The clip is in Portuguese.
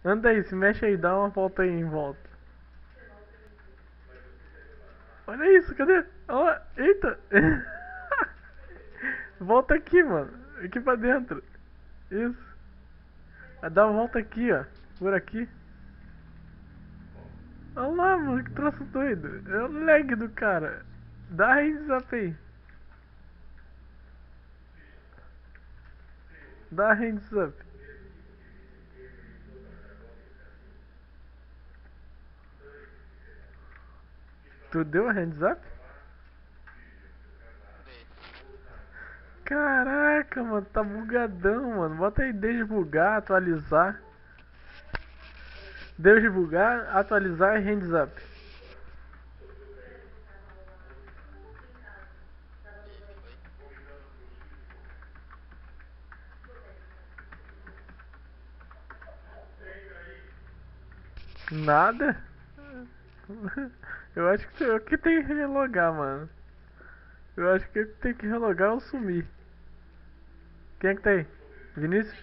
Anda aí, se mexe aí, dá uma volta aí em volta. Olha isso, cadê? Olha lá, eita! Volta aqui, mano. Aqui pra dentro. Isso. Dá uma volta aqui, ó. Por aqui. Olha lá, mano, que troço doido. É o lag do cara. Dá hands up aí. Dá hands up. Tu deu a hands up? Dei. Caraca, mano, tá bugadão, mano. Bota aí desbugar, atualizar. Desbugar, atualizar e hands up. E foi. Nada? Eu acho que eu que tem que relogar, mano. Eu acho que eu que tenho que relogar ou sumir. Quem é que tá aí? Vinícius?